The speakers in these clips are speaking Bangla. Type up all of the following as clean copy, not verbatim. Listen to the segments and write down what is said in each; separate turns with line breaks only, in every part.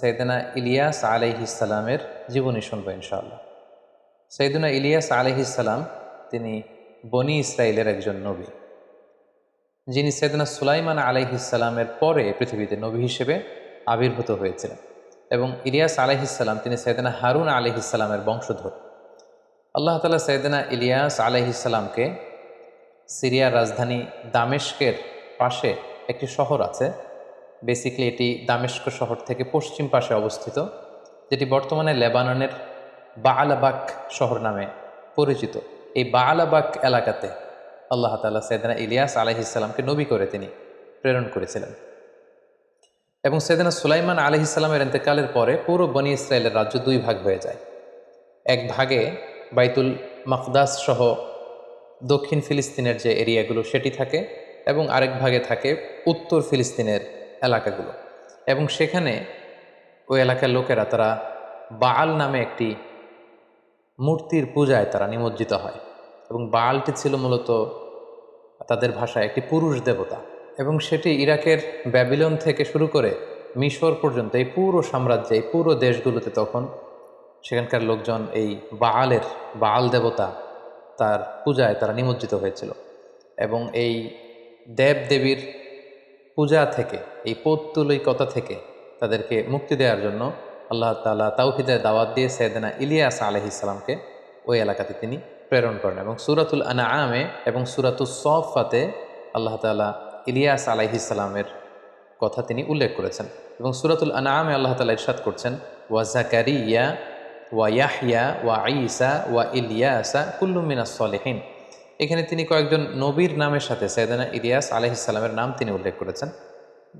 সৈয়দনা ইলিয়াস আলাইহিসসালামের জীবনী শুনব ইনশাআল্লাহ। সৈয়দনা ইলিয়াস আলাইহিসসালাম তিনি বনি ইসরায়েলের একজন নবী, যিনি সৈয়দনা সুলাইমান আলাইহিসসালামের পরে পৃথিবীতে নবী হিসেবে আবির্ভূত হয়েছিলেন। এবং ইলিয়াস আলাইহিসসালাম তিনি সৈয়দনা হারুন আলাইহিসসালামের বংশধর। আল্লাহ তাআলা সৈয়দনা ইলিয়াস আলাইহিসসালামকে সিরিয়ার রাজধানী দামেস্কের পাশে একটি শহর আছে, বেসিক্যালি এটি দামেস্ক শহর থেকে পশ্চিম পাশে অবস্থিত, যেটি বর্তমানে লেবাননের বাআলাবাক শহর নামে পরিচিত। এই বাআলাবাক এলাকাতে আল্লাহ তাআলা সৈয়দনা ইলিয়াস আলাইহিসসালামকে নবী করে তিনি প্রেরণ করেছিলেন। এবং সৈয়দনা সুলাইমান আলাইহিসসালামের ইন্তেকালের পরে পুরো বনি ইসরায়েলের রাজ্য দুই ভাগ হয়ে যায়। এক ভাগে বাইতুল মাকদাস সহ দক্ষিণ ফিলিস্তিনের যে এরিয়াগুলো সেটি থাকে, এবং আরেক ভাগে থাকে উত্তর ফিলিস্তিনের এলাকাগুলো। এবং সেখানে ওই এলাকার লোকেরা তারা বাআল নামে একটি মূর্তির পূজায় তারা নিমজ্জিত হয়। এবং বাআলটি ছিল মূলত তাদের ভাষায় একটি পুরুষ দেবতা, এবং সেটি ইরাকের ব্যাবিলন থেকে শুরু করে মিশর পর্যন্ত এই পুরো সাম্রাজ্যে, এই পুরো দেশগুলোতে তখন সেখানকার লোকজন এই বাআল দেবতা তার পূজায় তারা নিমজ্জিত হয়েছিল। এবং এই দেবদেবীর পূজা থেকে, এই পৌত্তলিকতা থেকে তাদেরকে মুক্তি দেওয়ার জন্য আল্লাহ তাআলা তাওহীদের দাওয়াত দিয়ে সৈয়দনা ইলিয়াস আলাইহিসসালামকে ওই এলাকাতে তিনি প্রেরণ করেন। এবং সূরাতুল আনআমে এবং সূরাতুস সাফফাতে আল্লাহ তাআলা ইলিয়াস আলাইহিসসালামের কথা তিনি উল্লেখ করেছেন। এবং সূরাতুল আনআমে আল্লাহ তাআলা ইরশাদ করছেন, ওয়া যাকারিয়া ওয়া ইয়াহইয়া ওয়া ঈসা ওয়া ইলিয়াসা কুল্লুম মিনাস সলিহিন। এখানে তিনি কয়েকজন নবীর নামের সাথে সৈয়দনা ইলিয়াস আলাইহিসসালামের নাম তিনি উল্লেখ করেছেন।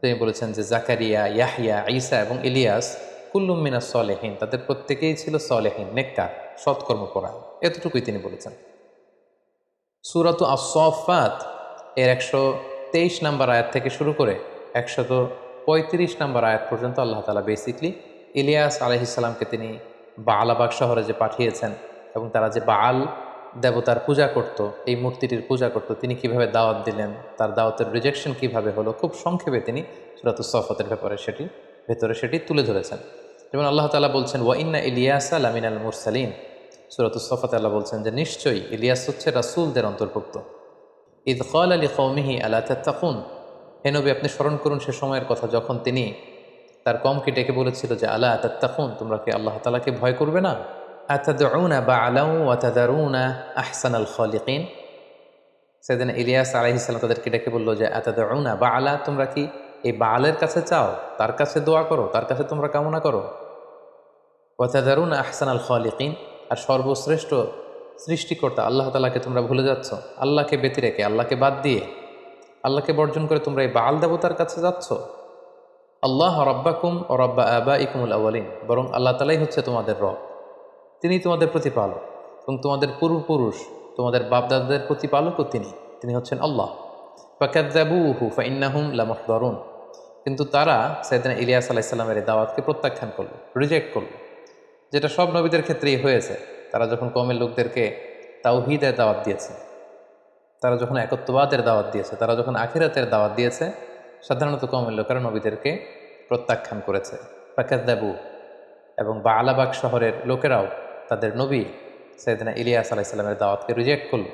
তিনি বলেছেন যে জাকারিয়া, ইয়াহইয়া, ঈসা এবং ইলিয়াস কুল্লুম মিনাস সলিহিন, তাদের প্রত্যেকেই ছিল সলেহিন, নেককার, সৎকর্মপরায়ণ, এতটুকুই তিনি বলেছেন। সূরাতু আস-সাফফাত এর 123 নম্বর আয়াত থেকে শুরু করে 135 নম্বর আয়াত পর্যন্ত আল্লাহ তাআলা বেসিকলি ইলিয়াস আলাইহিসসালামকে তিনি বাআলাবাক শহরে যে পাঠিয়েছেন এবং তারা যে বাআল দেবতার পূজা করত, এই মূর্তিটির পূজা করত, তিনি কিভাবে দাওয়াত দিলেন, তার দাওয়াতের রিজেকশন কিভাবে হলো, খুব সংক্ষেপে তিনি সূরাতুস সাফফাতের ভেতরে সেটি তুলে ধরেছেন। যেমন আল্লাহ তাআলা বলছেন, ওয়া ইন্না ইলিয়াসা লামিনাল মুরসালিন। সূরাতুস সাফফাতে আল্লাহ বলছেন যে নিশ্চয়ই ইলিয়াস হচ্ছে রাসূলদের অন্তর্ভুক্ত। ইয ক্বালা লিকওমিহি আলা তাত্তাকুন। হে নবী, আপনি স্মরণ করুন সে সময়ের কথা যখন তিনি তার কওমকে ডেকে বলেছিল যে আলা তাত্তাকুন, তোমরা কি আল্লাহ তাআলাকে ভয় করবে না? আতাদউনা বাআলাও ওয়া তাযারুনা আহসানাল খালিকিন। সেদিন ইলিয়াস আলাইহিসসালাম তাদেরকে ডেকে বলল যে আতাদউনা বাআলা, তোমরা কি এই বাআলের কাছে চাও, তার কাছে দোয়া করো, তার কাছে তোমরা কামনা করো। ওয়া তাযারুনা আহসানাল খালিকিন, আর সর্বশ্রেষ্ঠ সৃষ্টিকর্তা আল্লাহ তাআলাকে তোমরা ভুলে যাচ্ছ। আল্লাহকে ব্যতি রেখে, আল্লাহকে বাদ দিয়ে, আল্লাহকে বর্জন করে তোমরা এই বাআল দেবতার কাছে যাচ্ছ। আল্লাহ রাব্বাকুম ওয়া রাব্বা আবাইকুমুল আউয়ালিন, বরং আল্লাহ তাআলাই হচ্ছে তোমাদের রব, তিনি তোমাদের প্রতিপালক, এবং তোমাদের পূর্বপুরুষ, তোমাদের বাপদাদাদের প্রতিপালকও তিনি হচ্ছেন আল্লাহ। ফাকাযযাবুহু ফাইন্নাহুম লামুহদারুন। কিন্তু তারা সাইয়েদনা ইলিয়াস আলাইহিস সালামের দাওয়াতকে প্রত্যাখ্যান করল, রিজেক্ট করল, যেটা সব নবীদের ক্ষেত্রেই হয়েছে। তারা যখন কওমের লোকদেরকে তাওহীদের দাওয়াত দিয়েছে, তারা যখন একত্ববাদের দাওয়াত দিয়েছে, তারা যখন আখিরাতের দাওয়াত দিয়েছে, সাধারণত কওমের লোকেরা নবীদেরকে প্রত্যাখ্যান করেছে। ফাকাযযাবু, এবং বাআলাবাক শহরের লোকেরাও তাদের নবী সাইয়েদনা ইলিয়াস আলাইহিস সালামের দাওয়াতকে রিজেক্ট করল।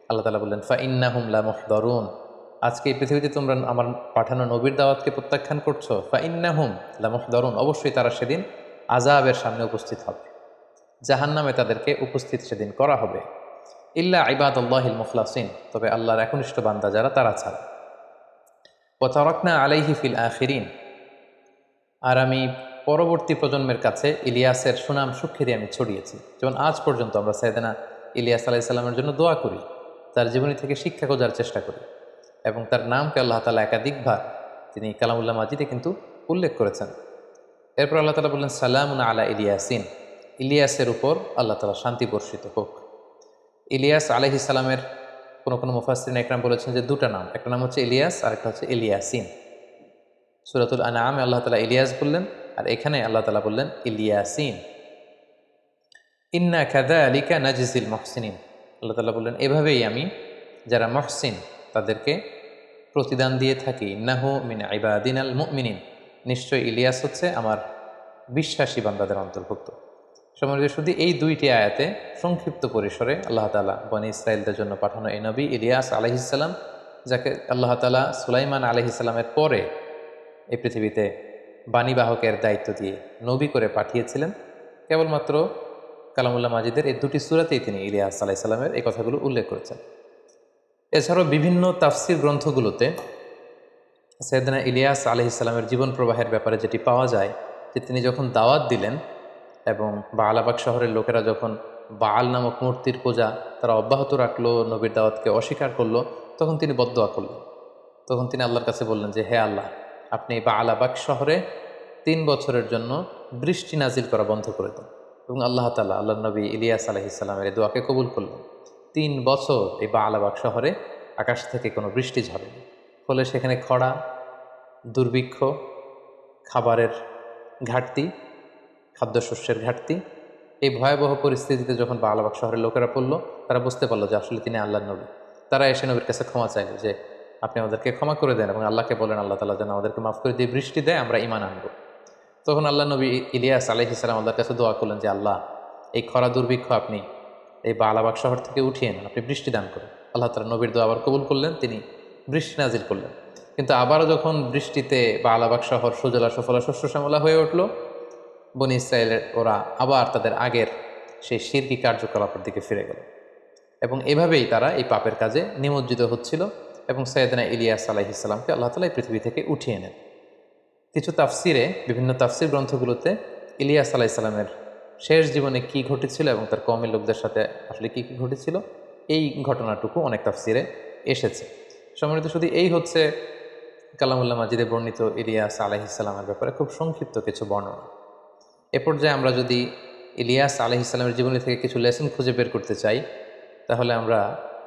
আল্লাহ তাআলা বললেন, ফাইন্নাহুম লামুহদারুন, আজকে এই পৃথিবীতে তোমরা আমার পাঠানো নবীর দাওয়াতকে প্রত্যাখ্যান করছো। ফাইন্নাহুম লামুহদারুন, অবশ্যই তারা সেদিন আযাবের সামনে উপস্থিত হবে, জাহান্নামে তাদেরকে উপস্থিত সেদিন করা হবে। ইল্লা ইবাদাল্লাহিল মুখলাসিন, তবে আল্লাহর একনিষ্ঠ বান্দা যারা, তারা ছাড়া। ওয়া তারাকনা আলাইহি ফিল আখিরিন, আর আমি পরবর্তী প্রজন্মের কাছে ইলিয়াসের সুনাম সুখ্যাতি আমি ছড়িয়েছি। যেমন আজ পর্যন্ত আমরা সাইয়েদনা ইলিয়াস আলাইহিস সালামের জন্য দোয়া করি, তার জীবনী থেকে শিক্ষা খোঁজার চেষ্টা করি, এবং তার নামকে আল্লাহ তাআলা একাধিকবার তিনি কালামুল্লাহ মাজিদে কিন্তু উল্লেখ করেছেন। এরপর আল্লাহ তাআলা বললেন, সালামুন আলা ইলিয়াসিন, ইলিয়াসের উপর আল্লাহ তাআলা শান্তি বর্ষিত হোক। ইলিয়াস আলাইহিস সালামের কোনো মুফাসসিরিন একরাম বলেছেন যে দুটা নাম, একটা নাম হচ্ছে ইলিয়াস আর একটা হচ্ছে ইলিয়াসিন। সূরাতুল আনআমে আল্লাহ তাআলা ইলিয়াস বললেন, আর এখানে আল্লাহ তাআলা বললেন ইলিয়াসিন। ইন্না কাযালিকা নাজজিল মুহসিনিন, আল্লাহ তাআলা বললেন এভাবেই আমি যারা মুহসিন তাদেরকে প্রতিদান দিয়ে থাকি। ইন্নাহু মিন ইবাদিনাল মুমিনিন, নিশ্চয় ইলিয়াস হচ্ছে আমার বিশ্বাসী বান্দাদের অন্তর্ভুক্ত। সম্মানিত শুধু এই দুইটি আয়াতে সংক্ষিপ্ত পরিসরে আল্লাহ তাআলা বনী ইসরায়েলদের জন্য পাঠানো এই নবী ইলিয়াস আলাইহিসসালাম, যাকে আল্লাহ তাআলা সুলাইমান আলাইহিসসালামের পরে এই পৃথিবীতে বাণীবাহকের দায়িত্ব দিয়ে নবী করে পাঠিয়েছিলেন, কেবলমাত্র কালামুল্লাহ মাজিদের এই দুটি সূরাতেই তিনি ইলিয়াস আলাইহিসসালামের এই কথাগুলো উল্লেখ করেছেন। এছাড়াও বিভিন্ন তাফসির গ্রন্থগুলোতে সাইয়েদনা ইলিয়াস আলাইহিসসালামের জীবন প্রবাহের ব্যাপারে যেটি পাওয়া যায় যে তিনি যখন দাওয়াত দিলেন এবং বালাবাগ শহরের লোকেরা যখন বাল নামক মূর্তির পূজা তারা অব্যাহত রাখলো, নবীর দাওয়াতকে অস্বীকার করলো, তখন তিনি বদদোয়া করলেন। তখন তিনি আল্লাহর কাছে বললেন যে হে আল্লাহ, আপনি বালাবাগ শহরে 3 বছরের জন্য বৃষ্টি নাজিল করা বন্ধ করে দেন। এবং আল্লাহ তাআলা আল্লাহ নবী ইলিয়াস আলাইহিসসালামের এই দোয়াকে কবুল করলেন। 3 বছর এই বালাবাগ শহরে আকাশ থেকে কোনো বৃষ্টি ঝরেনি, ফলে সেখানে খরা, দুর্ভিক্ষ, খাবারের ঘাটতি, খাদ্যশস্যের ঘাটতি, এই ভয়াবহ পরিস্থিতিতে যখন বালাবাগ শহরের লোকেরা পড়ল, তারা বুঝতে পারলো যে আসলে তিনি আল্লাহর নবী। তারা এসে নবীর কাছে ক্ষমা চাইল যে আপনি আমাদেরকে ক্ষমা করে দেন এবং আল্লাহকে বলেন আল্লাহ তাআলা যেন আমাদেরকে মাফ করে দিয়ে বৃষ্টি দেয়, আমরা ঈমান আনবো। তখন আল্লাহ নবী ইলিয়াস আলাইহিসসালাম আল্লাহর কাছে দোয়া করলেন যে আল্লাহ, এই খরা দুর্ভিক্ষ আপনি এই বালাবাগ শহর থেকে উঠিয়ে নেন, আপনি বৃষ্টি দান করেন। আল্লাহ তাআলা নবীর দোয়া আবার কবুল করলেন, তিনি বৃষ্টি নাজিল করলেন। কিন্তু আবারও যখন বৃষ্টিতে বালাবাগ শহর সুজলা সুফলা শস্য শ্যামলা হয়ে উঠল, বনী ইসরায়েলের ওরা আবার তাদের আগের সেই শিরকি কার্যকলাপের দিকে ফিরে গেল এবং এভাবেই তারা এই পাপের কাজে নিমজ্জিত হচ্ছিল এবং সাইয়েদনা ইলিয়াস আলাইহিসসালামকে আল্লাহ তাআলা এই পৃথিবী থেকে উঠিয়ে নেন। কিছু তাফসিরে, বিভিন্ন তাফসির গ্রন্থগুলোতে ইলিয়াস আলাইহিসসালামের শেষ জীবনে কি ঘটেছিল এবং তার কওমের লোকদের সাথে আসলে কি কি ঘটেছিল, এই ঘটনাটুকু অনেক তাফসিরে এসেছে। সম্মানিত শুধু এই হচ্ছে কালামুল্লাহ মাজিদে বর্ণিত ইলিয়াস আলাইহিসসালামের ব্যাপারে খুব সংক্ষিপ্ত কিছু বর্ণনা। এ পর্যায়ে আমরা যদি ইলিয়াস আলাইহিসসালামের জীবনী থেকে কিছু লেসন খুঁজে বের করতে চাই, তাহলে আমরা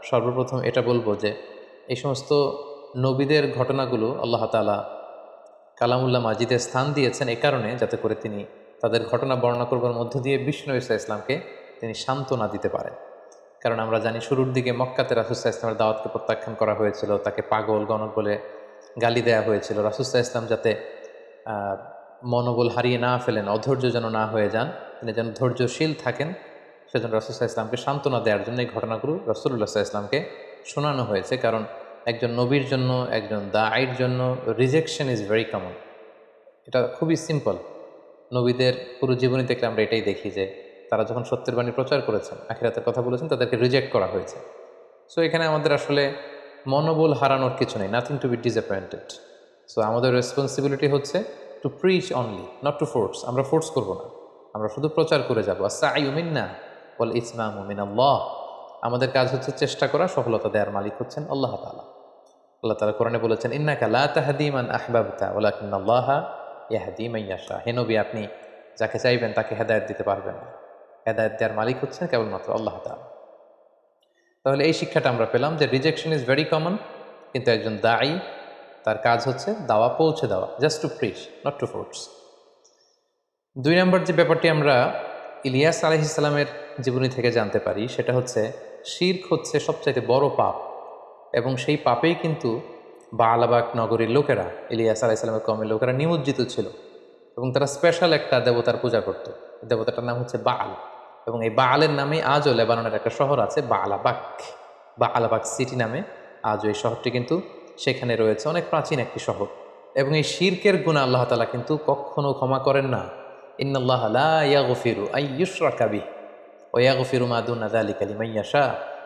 সর্বপ্রথম এটা বলবো যে এই সমস্ত নবীদের ঘটনাগুলো আল্লাহ তাআলা কালামুল্লাহ মাজিদে স্থান দিয়েছেন এ কারণে, যাতে করে তিনি তাদের ঘটনা বর্ণনা করবার মধ্য দিয়ে বিষ্ণু ঈসা ইসলামকে তিনি সান্ত্বনা দিতে পারেন। কারণ আমরা জানি শুরুর দিকে মক্কাতে রাসূল সাল্লাল্লাহু আলাইহি ওয়াসাল্লামের দাওয়াতকে প্রত্যাখ্যান করা হয়েছিল, তাকে পাগল গণক বলে গালি দেয়া হয়েছিল। রাসূল সাল্লাল্লাহু আলাইহি ওয়াসাল্লাম যাতে মনোবল হারিয়ে না ফেলেন, অধৈর্য যেন না হয়ে যান, তিনি যেন ধৈর্যশীল থাকেন, সেজন্য রাসূল সাল্লাল্লাহু আলাইহি ওয়াসাল্লামকে সান্ত্বনা দেওয়ার জন্য এই ঘটনাগুলো রাসূলুল্লাহ সাল্লাল্লাহু আলাইহি ওয়াসাল্লামকে শোনানো হয়েছে। কারণ একজন নবীর জন্য, একজন দাঈর জন্য রিজেকশন ইজ ভেরি কমন। এটা খুবই সিম্পল। নবীদের পুরো জীবনী থেকে আমরা এটাই দেখি যে তারা যখন সত্যের বাণী প্রচার করেছেন, আখিরাতের কথা বলেছেন, তাদেরকে রিজেক্ট করা হয়েছে। সো এখানে আমাদের আসলে মনোবল হারানোর কিছু নেই, nothing to be disappointed. So আমাদের রেসপন্সিবিলিটি হচ্ছে to preach only, not to force. আমরা ফোর্স করব না, আমরা শুধু প্রচার করে যাবো। আস-সা'য়ু মিন্না ওয়াল ইতমামু মিনাল্লাহ। আমাদের কাজ হচ্ছে চেষ্টা করা, সফলতা দেওয়ার মালিক হচ্ছেন আল্লাহ তাআলা। আল্লাহ তাআলা কোরআনে বলেছেন, ইন্নাকা লা তাহদি মান আহবাবতা ওয়ালাকিন্নাল্লাহা ইয়াহদি মান ইয়াশা। হে নবী, আপনি যাকে চাইবেন তাকে হেদায়েত দিতে পারবেন না, হেদায়েত দেওয়ার মালিক হচ্ছেন কেবলমাত্র আল্লাহ তাআলা। তাহলে এই শিক্ষাটা আমরা পেলাম যে রিজেকশন ইজ ভেরি কমন, কিন্তু একজন দাঈ, তার কাজ হচ্ছে দাওয়া পৌঁছে দেওয়া, just to preach, not to force. 2 নম্বর যে ব্যাপারটি আমরা ইলিয়াস আলাইহিসসালামের জীবনী থেকে জানতে পারি, সেটা হচ্ছে শিরক হচ্ছে সবচাইতে বড় পাপ এবং সেই পাপেই কিন্তু বালাবাগ নগরীর লোকেরা, ইলিয়াস আলাইহিসসালামের কওমের লোকেরা নিমজ্জিত ছিল এবং তারা স্পেশাল একটা দেবতার পূজা করত। দেবতাটার নাম হচ্ছে বাল এবং এই বালের নামে আজও লেবাননের একটা শহর আছে বালাবাগ, বালাবাগ সিটি নামে আজও এই শহরটি কিন্তু সেখানে রয়েছে, অনেক প্রাচীন একটি শহর। এবং এই শিরকের গুনাহ আল্লাহ তাআলা কিন্তু কখনো ক্ষমা করেন না। ইন্নাল্লাহা লা ইয়াগফিরু আন ইউশরাকা বিহি ওয়া ইয়াগফিরু মা দুনা যালিকা লিমান ইয়াশা।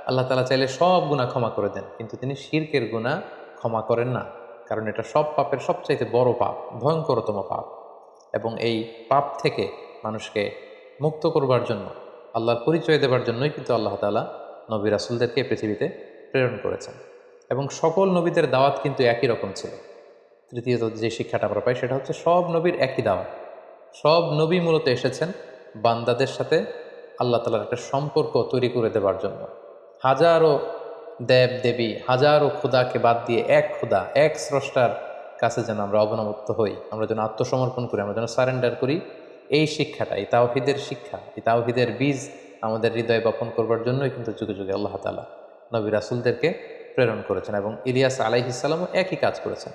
আল্লাহ তাআলা চাইলে সব গুনাহ ক্ষমা করে দেন, কিন্তু তিনি শিরকের গুনাহ ক্ষমা করেন না, কারণ এটা সব পাপের সবচাইতে বড় পাপ, ভয়ঙ্করতম পাপ। এবং এই পাপ থেকে মানুষকে মুক্ত করবার জন্য, আল্লাহর পরিচয় দেবার জন্যই কিন্তু আল্লাহ তাআলা নবী রাসূলদেরকে পৃথিবীতে প্রেরণ করেছেন এবং সকল নবীদের দাওয়াত কিন্তু একই রকম ছিল। তৃতীয়ত যে শিক্ষাটা আমরা পাই সেটা হচ্ছে সব নবীর একই দাওয়াত। সব নবী মূলত এসেছেন বান্দাদের সাথে আল্লাহ তাআলার একটা সম্পর্ক তৈরি করে দেবার জন্য। হাজারো দেব দেবী, হাজারো খোদাকে বাদ দিয়ে এক খোদা, এক স্রষ্টার কাছে যেন আমরা অবনমিত হই, আমরা যেন আত্মসমর্পণ করি, আমরা যেন সারেন্ডার করি, এই শিক্ষাটা, এই তাওহীদের শিক্ষা, এই তাওহীদের বীজ আমাদের হৃদয়ে বপন করবার জন্যই কিন্তু যুগে যুগে আল্লাহ তাআলা নবী রাসূলদেরকে প্রেরণ করেছেন এবং ইলিয়াস আলাইহিসসালামও একই কাজ করেছেন।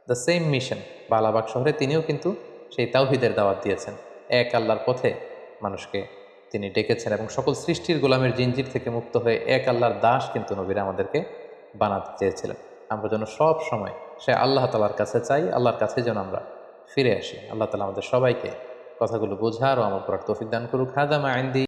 The same mission. বালাবাগ শহরে তিনিও কিন্তু সেই তাওহীদের দাওয়াত দিয়েছেন। এক আল্লাহর পথে মানুষকে তিনি ডেকেছেন এবং সকল সৃষ্টির গোলামের জিনজির থেকে মুক্ত হয়ে এক আল্লাহর দাস কিন্তু নবীরা আমাদেরকে বানাতে চেয়েছিলেন। আমরা যেন সব সময় সে আল্লাহ তাআলার কাছে চাই, আল্লাহর কাছে যেন আমরা ফিরে আসি। আল্লাহ তাআলা আমাদের সবাইকে কথাগুলো বোঝার ও আমল করার তৌফিক দান করুক। হাদা মা ইনদি।